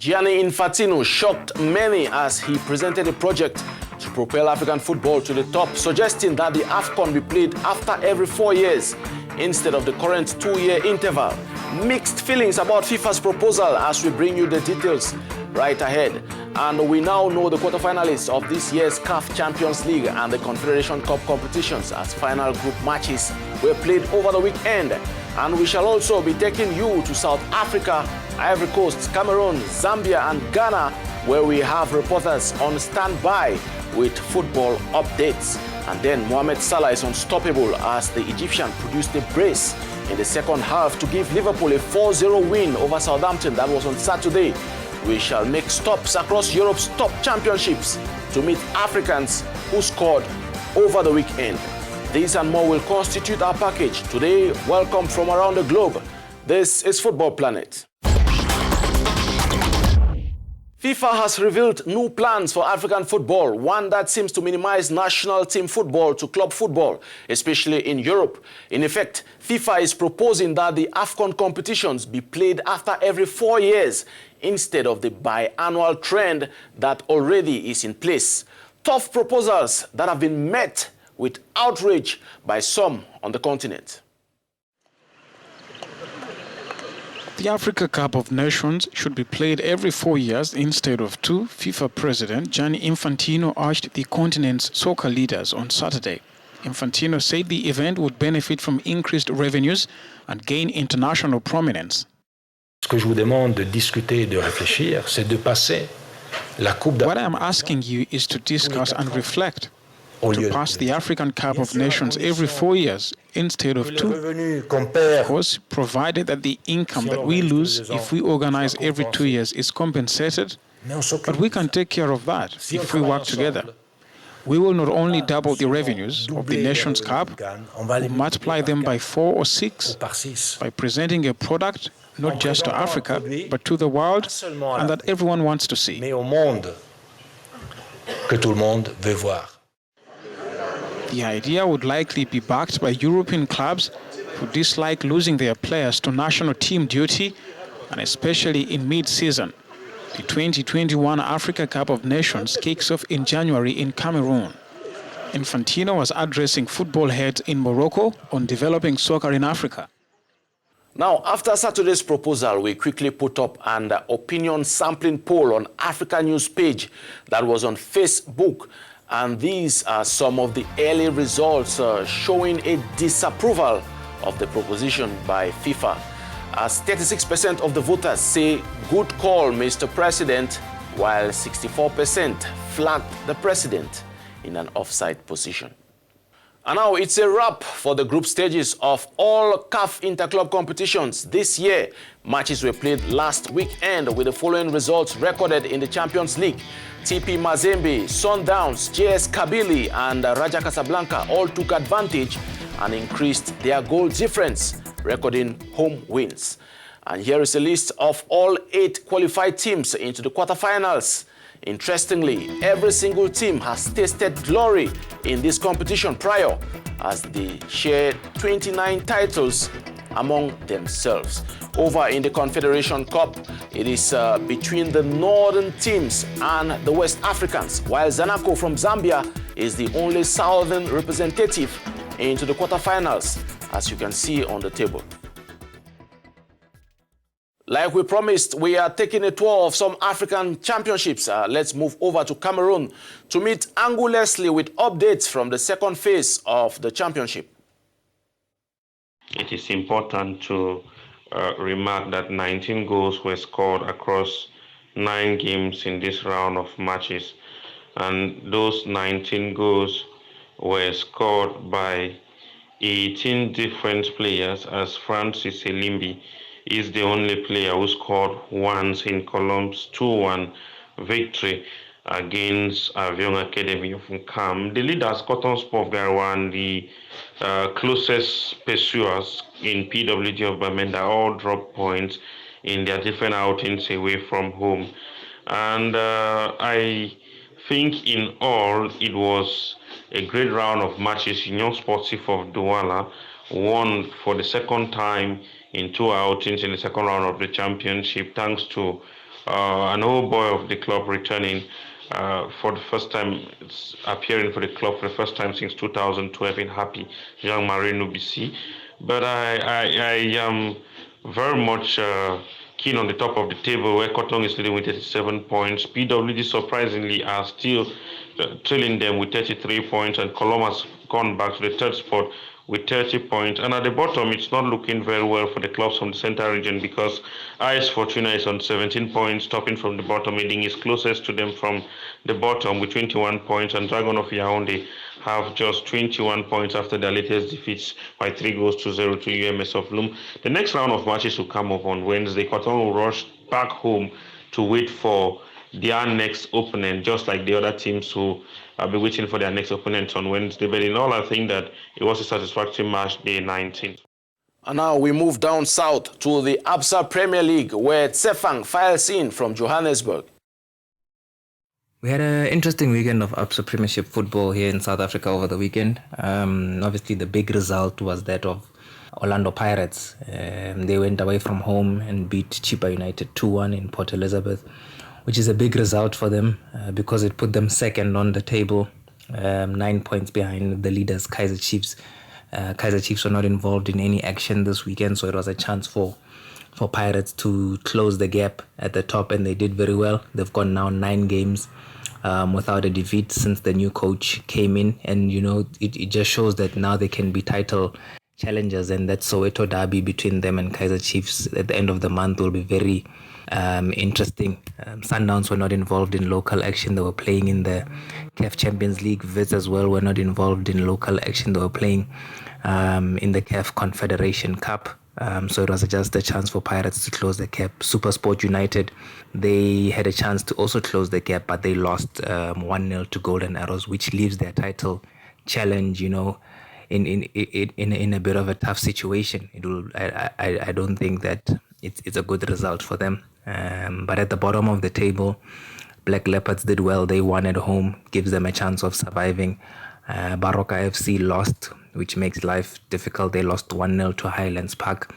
Gianni Infantino shocked many as he presented a project to propel African football to the top, suggesting that the Afcon be played after every 4 years instead of the current 2-year interval. Mixed feelings about FIFA's proposal as we bring you the details right ahead. And we now know the quarterfinalists of this year's CAF Champions League and the Confederation Cup competitions as final group matches were played over the weekend. And we shall also be taking you to South Africa, Ivory Coast, Cameroon, Zambia and Ghana, where we have reporters on standby with football updates. And then Mohamed Salah is unstoppable as the Egyptian produced a brace in the second half to give Liverpool a 4-0 win over Southampton. That was on Saturday. We shall make stops across Europe's top championships to meet Africans who scored over the weekend. These and more will constitute our package. Today, welcome from around the globe. This is Football Planet. FIFA has revealed new plans for African football, one that seems to minimize national team football to club football, especially in Europe. In effect, FIFA is proposing that the Afcon competitions be played after every 4 years instead of the biannual trend that already is in place. Tough proposals that have been met with outrage by some on the continent. The Africa Cup of Nations should be played every 4 years instead of 2, FIFA President Gianni Infantino urged the continent's soccer leaders on Saturday. Infantino said the event would benefit from increased revenues and gain international prominence. Ce que je vous demande de discuter et de réfléchir, c'est de passer la Coupe d'Afrique. What I am asking you is to discuss and reflect, to pass the African Cup of Nations every 4 years instead of 2. Of course, provided that the income that we lose if we organize every 2 years is compensated, but we can take care of that if we work together. We will not only double the revenues of the Nations Cup, we'll multiply them by 4 or 6 by presenting a product not just to Africa, but to the world, and that everyone wants to see. The idea would likely be backed by European clubs who dislike losing their players to national team duty, and especially in mid-season. The 2021 Africa Cup of Nations kicks off in January in Cameroon. Infantino was addressing football heads in Morocco on developing soccer in Africa. Now, after Saturday's proposal, we quickly put up an opinion sampling poll on Africanews page that was on Facebook. And these are some of the early results showing a disapproval of the proposition by FIFA. As 36% of the voters say, good call, Mr. President, while 64% flagged the president in an offside position. And now it's a wrap for the group stages of all CAF interclub competitions this year. Matches were played last weekend with the following results recorded in the Champions League. TP Mazembe, Sundowns, JS Kabylie and Raja Casablanca all took advantage and increased their goal difference, recording home wins. And here is a list of all 8 qualified teams into the quarterfinals. Interestingly, every single team has tasted glory in this competition prior, as they share 29 titles among themselves. Over in the Confederation Cup, it is between the northern teams and the West Africans, while Zanaco from Zambia is the only southern representative into the quarterfinals, as you can see on the table. Like we promised, we are taking a tour of some African championships. Let's move over to Cameroon to meet Angu Leslie with updates from the second phase of the championship. It is important to remark that 19 goals were scored across 9 games in this round of matches. And those 19 goals were scored by 18 different players, as Francis Elimbi is the only player who scored once in Colombe's 2-1 victory against Avion Academy of Nkam. The leaders, Cotton Sport Garwa, and the closest pursuers in PWG of Bamenda all dropped points in their different outings away from home. And I think in all, it was a great round of matches. Union Sportif of Douala won for the second time in 2 outings in the second round of the championship, thanks to an old boy of the club returning for the first time, it's appearing for the club for the first time since 2012 in Happy, Jean-Marie Nubisi. But I am very much keen on the top of the table where Cotton is leading with 37 points. PWD surprisingly are still trailing them with 33 points, and Colom has gone back to the third spot with 30 points. And at the bottom, it's not looking very well for the clubs from the central region because AS Fortuna is on 17 points, topping from the bottom, meaning is closest to them from the bottom with 21 points, and Dragon of Yaoundé have just 21 points after their latest defeats by 3-0 to UMS of Loom. The next round of matches will come up on Wednesday. Cotton will rush back home to wait for their next opponent, just like the other teams who will be waiting for their next opponent on Wednesday. But in all, I think that it was a satisfactory match day 19. And now we move down south to the Absa Premier League, where Tsefang files in from Johannesburg. We had an interesting weekend of Absa Premiership football here in South Africa over the weekend. Obviously, the big result was that of Orlando Pirates. They went away from home and beat Chippa United 2-1 in Port Elizabeth, which is a big result for them because it put them second on the table, 9 points behind the leaders, Kaizer Chiefs. Kaizer Chiefs were not involved in any action this weekend, so it was a chance for Pirates to close the gap at the top, and they did very well. They've gone now 9 games without a defeat since the new coach came in, and it just shows that now they can be title challengers, and that Soweto derby between them and Kaizer Chiefs at the end of the month will be very interesting. Sundowns were not involved in local action. They were playing in the CAF Champions League. Vies as well were not involved in local action. They were playing in the CAF Confederation Cup. So it was just a chance for Pirates to close the gap. SuperSport United, they had a chance to also close the gap, but they lost 1-0 to Golden Arrows, which leaves their title challenge, in a bit of a tough situation. I don't think that it's a good result for them. But at the bottom of the table, Black Leopards did well. They won at home, gives them a chance of surviving. Baroka FC lost, which makes life difficult. They lost 1-0 to Highlands Park.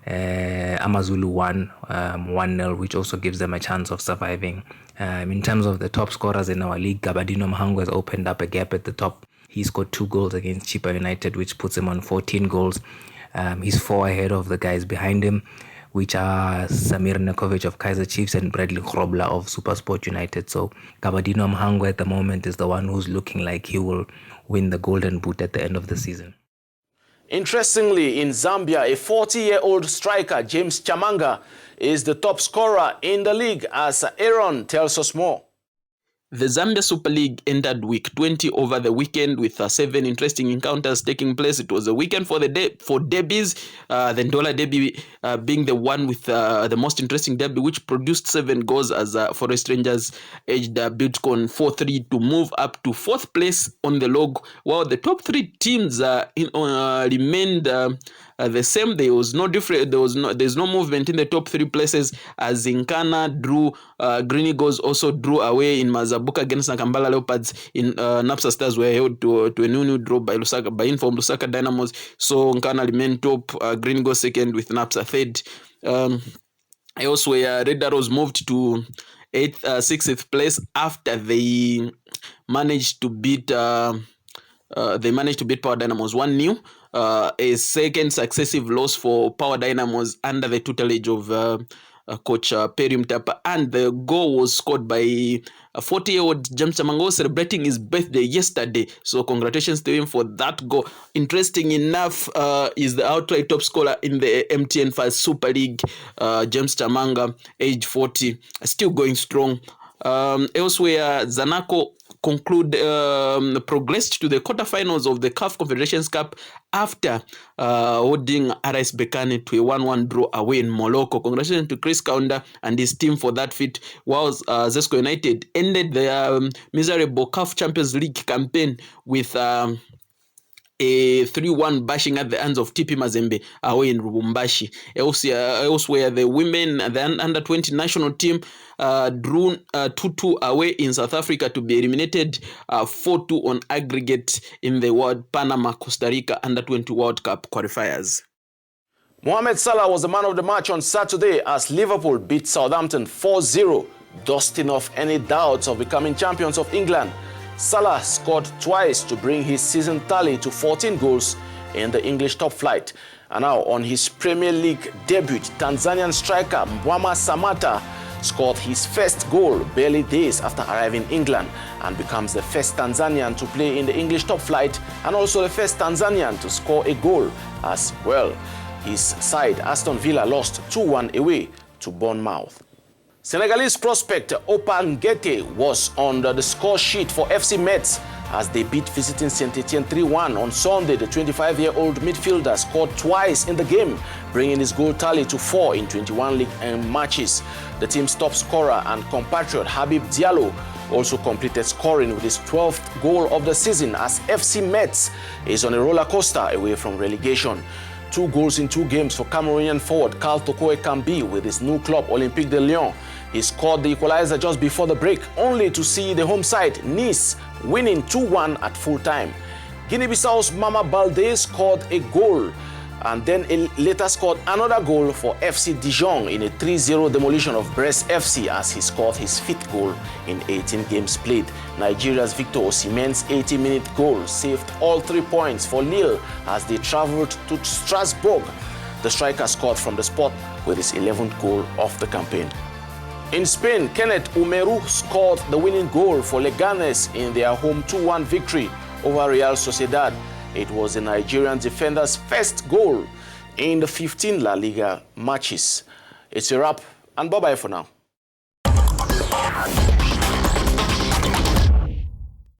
Amazulu won 1-0, which also gives them a chance of surviving. In terms of the top scorers in our league, Gabadino Mhango has opened up a gap at the top. He scored 2 goals against Chippa United, which puts him on 14 goals. He's 4 ahead of the guys behind him, which are Samir Nekovic of Kaizer Chiefs and Bradley Grobler of SuperSport United. So Gabadino Mhango at the moment is the one who's looking like he will win the Golden Boot at the end of the season. Interestingly, in Zambia, a 40-year-old striker, James Chamanga, is the top scorer in the league, as Aaron tells us more. The Zambia Super League entered week 20 over the weekend with 7 interesting encounters taking place. It was a weekend for derbies, the Ndola derby being the one with the most interesting derby, which produced 7 goals as Forest Rangers edged Buildcon 4-3 to move up to 4th place on the log, while the top 3 teams remained the same. There was no different. There's no movement in the top 3 places, as Zinkana drew. Green Eagles also drew away in Mazabuka against Nakambala Leopards. In Napsa Stars were held to a new draw by informed Lusaka Dynamos. So Nkana remained top. Green Eagles second with Napsa third. Elsewhere, Red Arrows moved to 6th place after they managed to beat Power Dynamos 1-0. A second successive loss for Power Dynamos under the tutelage of coach Perry Mtapa, and the goal was scored by a 40-year-old James Chamango celebrating his birthday yesterday. So congratulations to him for that goal. Interesting enough, is the outright top scorer in the MTN 5 Super League, James Chamanga, age 40, still going strong. Elsewhere, Zanaco progressed to the quarterfinals of the CAF Confederations Cup after holding RS Berkane to a 1-1 draw away in Morocco. Congratulations to Chris Kaunda and his team for that feat, whilst Zesco United ended their miserable CAF Champions League campaign with a 3-1 bashing at the hands of TP Mazembe away in Lubumbashi. Elsewhere, the women, the under-20 national team drew 2-2 away in South Africa to be eliminated 4-2 on aggregate in the Panama Costa Rica under-20 World Cup qualifiers. Mohamed Salah was the man of the match on Saturday as Liverpool beat Southampton 4-0, dusting off any doubts of becoming champions of England. Salah scored twice to bring his season tally to 14 goals in the English top flight. And now on his Premier League debut, Tanzanian striker Mbwama Samata scored his first goal barely days after arriving in England and becomes the first Tanzanian to play in the English top flight and also the first Tanzanian to score a goal as well. His side, Aston Villa, lost 2-1 away to Bournemouth. Senegalese prospect Opa Ngete was on the score sheet for FC Metz as they beat visiting Saint-Etienne 3-1 on Sunday. The 25-year-old midfielder scored twice in the game, bringing his goal tally to 4 in 21 league matches. The team's top scorer and compatriot Habib Diallo also completed scoring with his 12th goal of the season as FC Metz is on a roller coaster away from relegation. 2 goals in 2 games for Cameroonian forward Karl Toko Ekambi with his new club Olympique de Lyon. He scored the equalizer just before the break, only to see the home side, Nice, winning 2-1 at full time. Guinea-Bissau's Mama Baldé scored a goal and then later scored another goal for FC Dijon in a 3-0 demolition of Brest FC as he scored his 5th goal in 18 games played. Nigeria's Victor Osimhen's 80-minute goal saved all 3 points for Lille as they traveled to Strasbourg. The striker scored from the spot with his 11th goal of the campaign. In Spain, Kenneth Umeru scored the winning goal for Leganes in their home 2-1 victory over Real Sociedad. It was the Nigerian defender's first goal in the 15 La Liga matches. It's a wrap, and bye-bye for now.